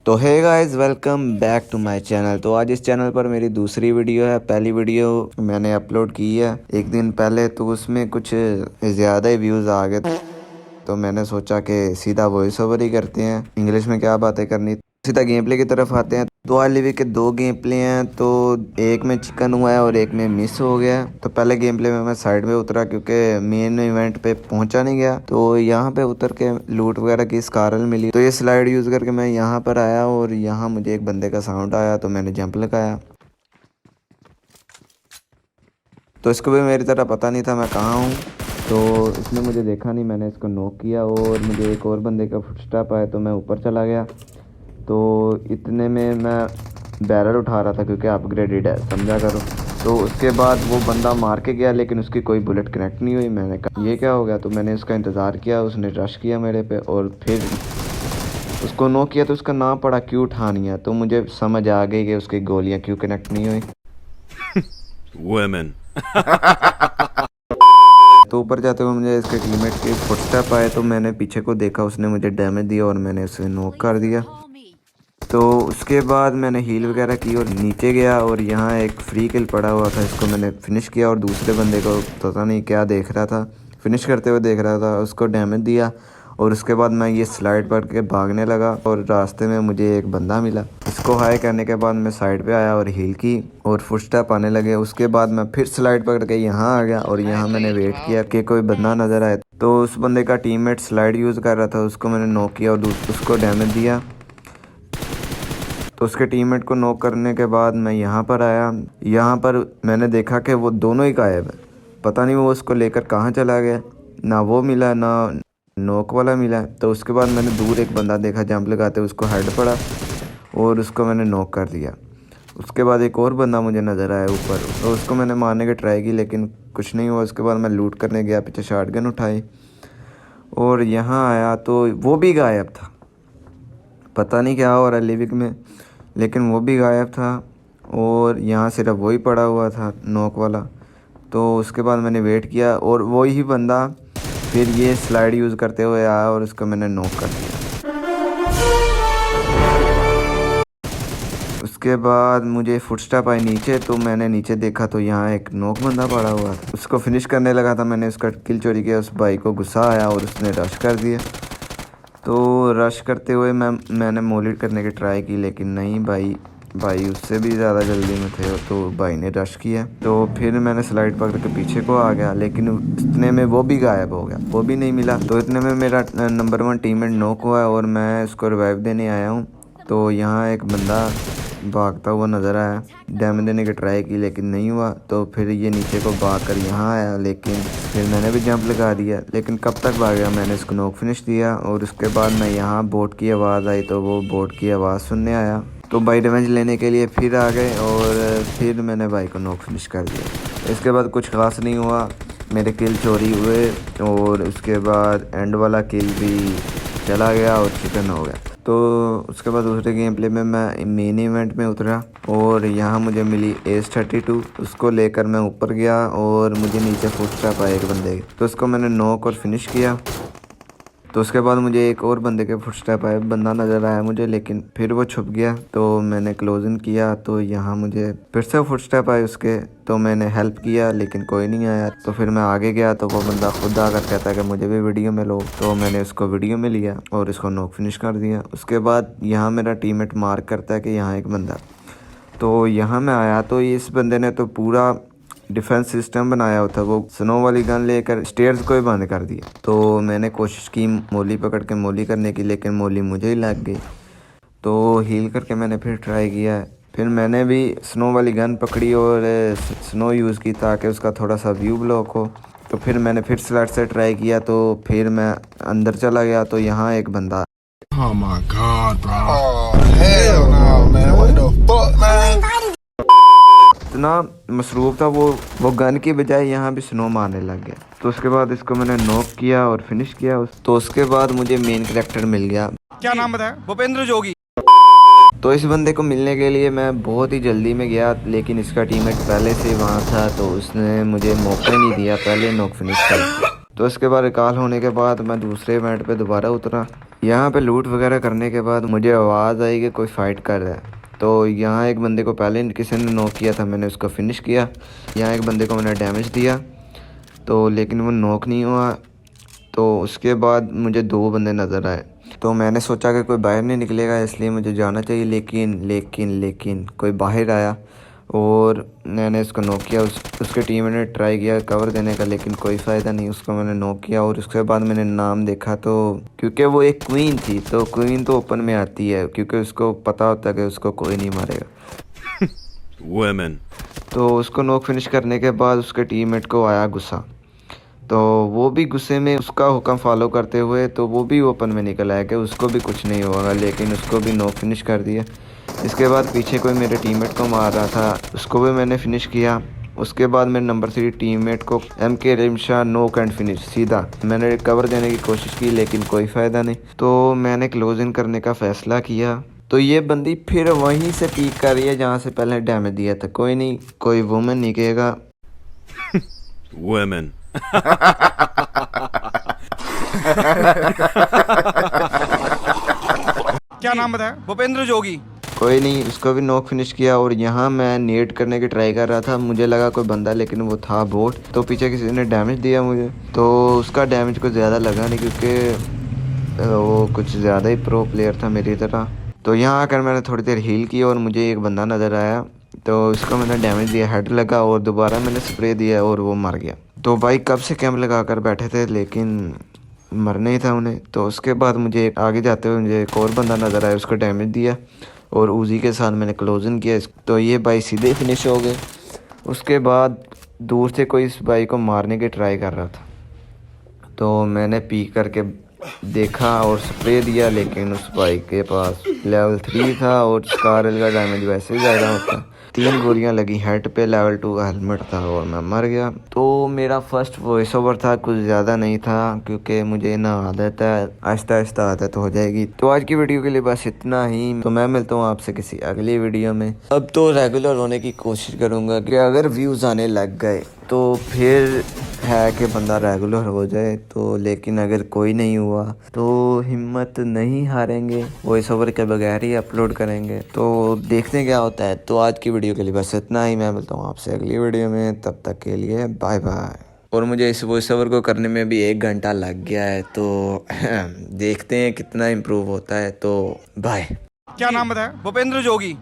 तो है guys, welcome back to my channel. तो आज इस चैनल पर मेरी दूसरी वीडियो है। पहली वीडियो मैंने अपलोड की है एक दिन पहले, तो उसमें कुछ ज़्यादा ही व्यूज़ आ गए। तो मैंने सोचा कि सीधा वॉइस ओवर ही करते हैं, इंग्लिश में क्या बातें करनी। सीधा गेम प्ले की तरफ आते हैं। तो आज लिवी के दो गेम प्ले हैं, तो एक में चिकन हुआ है और एक में मिस हो गया है। तो पहले गेम प्ले में मैं साइड में उतरा क्योंकि मेन इवेंट पे पहुंचा नहीं गया। तो यहाँ पे उतर के लूट वगैरह की स्कारल मिली, तो ये स्लाइड यूज़ करके मैं यहाँ पर आया और यहाँ मुझे एक बंदे का साउंड आया, तो मैंने जंप लगाया। तो इसको भी मेरी तरह पता नहीं था मैं कहाँ हूँ, तो इसने मुझे देखा नहीं। मैंने इसको नॉक किया और मुझे एक और बंदे का फुटस्टेप आया, तो मैं ऊपर चला गया। तो इतने में मैं बैरल उठा रहा था क्योंकि अपग्रेडेड है, समझा करो। तो उसके बाद वो बंदा मार के गया, लेकिन उसकी कोई बुलेट कनेक्ट नहीं हुई। मैंने कहा ये क्या हो गया, तो मैंने उसका इंतज़ार किया। उसने रश किया मेरे पे और फिर उसको नॉक किया, तो उसका नाम पड़ा क्यों ठानिया। तो मुझे समझ आ गई कि उसकी गोलियां क्यों कनेक्ट नहीं हुई। Women. तो ऊपर जाते हुए मुझे इसके टीममेट के फुटस्टेप आए, तो मैंने पीछे को देखा, उसने मुझे डैमेज दिया और मैंने उसे नॉक कर दिया। तो उसके बाद मैंने हील वगैरह की और नीचे गया और यहाँ एक फ्री किल पड़ा हुआ था, इसको मैंने फिनिश किया। और दूसरे बंदे को पता नहीं क्या देख रहा था, फिनिश करते हुए देख रहा था, उसको डैमेज दिया। और उसके बाद मैं ये स्लाइड पढ़ के भागने लगा और रास्ते में मुझे एक बंदा मिला। इसको हाई करने के बाद मैं साइड पे आया और हील की और फुटस्टेप आने लगे। उसके बाद मैं फिर स्लाइड पकड़ के यहाँ आ गया और यहाँ मैंने वेट किया कि कोई बंदा नज़र आए। तो उस बंदे का टीममेट स्लाइड यूज़ कर रहा था, उसको मैंने नॉक किया और उसको डैमेज दिया। तो उसके टीममेट को नॉक करने के बाद मैं यहाँ पर आया। यहाँ पर मैंने देखा कि वो दोनों ही गायब है, पता नहीं वो उसको लेकर कहाँ चला गया। ना वो मिला ना नॉक वाला मिला। तो उसके बाद मैंने दूर एक बंदा देखा जंप लगाते, उसको हेड पड़ा और उसको मैंने नॉक कर दिया। उसके बाद एक और बंदा मुझे नज़र आया ऊपर, तो उसको मैंने मारने की ट्राई की लेकिन कुछ नहीं हुआ। उसके बाद मैं लूट करने गया, पीछे शॉटगन उठाई और यहाँ आया तो वो भी गायब था। पता नहीं क्या हो रहा है लिविक में, लेकिन वो भी गायब था और यहाँ सिर्फ वही पड़ा हुआ था नॉक वाला। तो उसके बाद मैंने वेट किया और वही बंदा फिर ये स्लाइड यूज़ करते हुए आया और उसको मैंने नॉक कर दिया। उसके बाद मुझे फुटस्टेप आई नीचे, तो मैंने नीचे देखा तो यहाँ एक नॉक बंदा पड़ा हुआ था। उसको फिनिश करने लगा था, मैंने उसका किल चोरी किया। उस भाई को गुस्सा आया और उसने रश कर दिया। तो रश करते हुए मैंने मोलिट करने की ट्राई की, लेकिन नहीं, भाई उससे भी ज़्यादा जल्दी में थे। तो भाई ने रश किया, तो फिर मैंने स्लाइड पकड़ के पीछे को आ गया, लेकिन इतने में वो भी गायब हो गया, वो भी नहीं मिला। तो इतने में मेरा नंबर 1 टीममेट नॉक हुआ और मैं उसको रिवाइव देने आया हूँ। तो यहाँ एक बंदा भागता हुआ नज़र आया, डैमेज देने की ट्राई की लेकिन नहीं हुआ। तो फिर ये नीचे को भाग कर यहाँ आया, लेकिन फिर मैंने भी जंप लगा दिया, लेकिन कब तक भागा। मैंने इसको नॉक फिनिश दिया और उसके बाद मैं यहाँ बोट की आवाज़ आई, तो वो बोट की आवाज़ सुनने आया। तो भाई रिवेंज लेने के लिए फिर आ गए और फिर मैंने भाई को नॉक फिनिश कर दिया। इसके बाद कुछ खास नहीं हुआ, मेरे किल चोरी हुए और उसके बाद एंड वाला किल भी चला गया और चिकन हो गया। तो उसके बाद दूसरे गेम प्ले में मैं मेन इवेंट में उतरा और यहाँ मुझे मिली ACE-32। उसको लेकर मैं ऊपर गया और मुझे नीचे फुटस्टेप आया एक बंदे के, तो उसको मैंने नॉक और फिनिश किया। तो उसके बाद मुझे एक और बंदे के फुटस्टेप आए, बंदा नज़र आया मुझे, लेकिन फिर वो छुप गया। तो मैंने क्लोजिंग किया, तो यहाँ मुझे फिर से फुटस्टेप आए उसके, तो मैंने हेल्प किया लेकिन कोई नहीं आया। तो फिर मैं आगे गया, तो वो बंदा खुद आकर कहता है कि मुझे भी वीडियो में लो। तो मैंने उसको वीडियो में लिया और इसको नॉक फिनिश कर दिया। उसके बाद यहाँ मेरा टीममेट मार्क करता है कि यहाँ एक बंदा। तो यहाँ मैं आया, तो इस बंदे ने तो पूरा डिफेंस सिस्टम बनाया हुआ था। वो स्नो वाली गन लेकर स्टेयर्स को ही बंद कर दिया। तो मैंने कोशिश की मोली पकड़ के मोली करने की, लेकिन मोली मुझे ही लग गई। तो हील करके मैंने फिर ट्राई किया। फिर मैंने भी स्नो वाली गन पकड़ी और स्नो यूज़ की ताकि उसका थोड़ा सा व्यू ब्लॉक हो। तो फिर मैंने फिर स्लैट से ट्राई किया, तो फिर मैं अंदर चला गया। तो यहाँ एक बंदा, Oh my God, bro. Oh, hell no, man. What the fuck, man? इतना मसरूफ़ था वो गन की बजाय यहाँ भी स्नो मारने लग गया। तो उसके बाद इसको मैंने नॉक किया और फिनिश किया। तो उसके बाद मुझे मेन कैरेक्टर मिल गया। क्या नाम बताया? भूपेंद्र जोगी। तो इस बंदे को मिलने के लिए मैं बहुत ही जल्दी में गया, लेकिन इसका टीममेट पहले से वहाँ था, तो उसने मुझे मौका नहीं दिया, पहले नॉक फिनिश कर। तो उसके बाद रिकॉल होने के बाद मैं दूसरे इवेंट पे दोबारा उतरा यहाँ पे लूट वगैरह करने के बाद मुझे आवाज़ आई कि कोई फ़ाइट कर रहा है। तो यहाँ एक बंदे को पहले किसी ने नॉक किया था, मैंने उसको फिनिश किया। यहाँ एक बंदे को मैंने डैमेज दिया तो लेकिन वो नॉक नहीं हुआ। तो उसके बाद मुझे दो बंदे नज़र आए तो मैंने सोचा कि कोई बाहर नहीं निकलेगा इसलिए मुझे जाना चाहिए, लेकिन कोई बाहर आया और मैंने उसको नॉक किया। उसके टीम ने ट्राई किया कवर देने का लेकिन कोई फ़ायदा नहीं, उसको मैंने नॉक किया। और उसके बाद मैंने नाम देखा तो क्योंकि वो एक क्वीन थी तो क्वीन तो ओपन में आती है क्योंकि उसको पता होता है कि उसको कोई नहीं मारेगा। Women. तो उसको नॉक फिनिश करने के बाद उसके टीममेट को आया गुस्सा, तो वो भी गुस्से में उसका हुक्म फॉलो करते हुए तो वो भी ओपन में निकल आया कि उसको भी कुछ नहीं होगा, लेकिन उसको भी नॉक फिनिश कर दिया। इसके बाद पीछे कोई मेरे टीममेट को मार रहा था, उसको भी मैंने फिनिश किया। उसके बाद मेरे नंबर 3 टीममेट को MK Rimsha knock and finish सीधा। मैंने कवर देने की कोशिश की लेकिन कोई फ़ायदा नहीं, तो मैंने क्लोज इन करने का फ़ैसला किया। तो ये बंदी फिर वहीं से पीक कर रही है जहाँ से पहले डैमेज दिया था। कोई नहीं, कोई वुमेन नहीं कहेगा। Women. क्या नाम बताया? भूपेंद्र जोगी। कोई नहीं, उसको भी नॉक फिनिश किया। और यहाँ मैं नेट करने की ट्राई कर रहा था, मुझे लगा कोई बंदा लेकिन वो था बोट। तो पीछे किसी ने डैमेज दिया मुझे, तो उसका डैमेज कुछ ज़्यादा लगा नहीं क्योंकि वो कुछ ज़्यादा ही प्रो प्लेयर था मेरी तरह। तो यहाँ आकर मैंने थोड़ी देर हील की और मुझे एक बंदा नज़र आया तो उसको मैंने डैमेज दिया, हेड लगा और दोबारा मैंने स्प्रे दिया और वो मर गया। तो भाई कब से कैंप लगा कर बैठे थे लेकिन मरना ही था उन्हें। तो उसके बाद मुझे आगे जाते हुए मुझे एक और बंदा नज़र आया, उसको डैमेज दिया और उजी के साथ मैंने क्लोजन किया। तो ये भाई सीधे फिनिश हो गए। उसके बाद दूर से कोई इस भाई को मारने की ट्राई कर रहा था तो मैंने पी करके देखा और स्प्रे दिया, लेकिन उस भाई के पास लेवल 3 था और स्कारल का डैमेज वैसे ही ज़्यादा होता। 3 गोलियां लगी हेड पे, लेवल 2 का हेलमेट था और मैं मर गया। तो मेरा फर्स्ट वॉइस ओवर था, कुछ ज़्यादा नहीं था क्योंकि मुझे ना आदत है, आहिस्ता आहिस्ता आदत हो जाएगी। तो आज की वीडियो के लिए बस इतना ही। तो मैं मिलता हूँ आपसे किसी अगली वीडियो में। अब तो रेगुलर होने की कोशिश करूँगा कि अगर व्यूज़ आने लग गए तो फिर है कि बंदा रेगुलर हो जाए। तो लेकिन अगर कोई नहीं हुआ तो हिम्मत नहीं हारेंगे, वॉइस ओवर के बगैर ही अपलोड करेंगे। तो देखते हैं क्या होता है। तो आज की वीडियो के लिए बस इतना ही। मैं मिलता हूँ आपसे अगली वीडियो में, तब तक के लिए बाय बाय। और मुझे इस वॉइस ओवर को करने में भी 1 घंटा लग गया है तो देखते हैं कितना इम्प्रूव होता है। तो बाय। क्या नाम बताया? भूपेंद्र जोगी।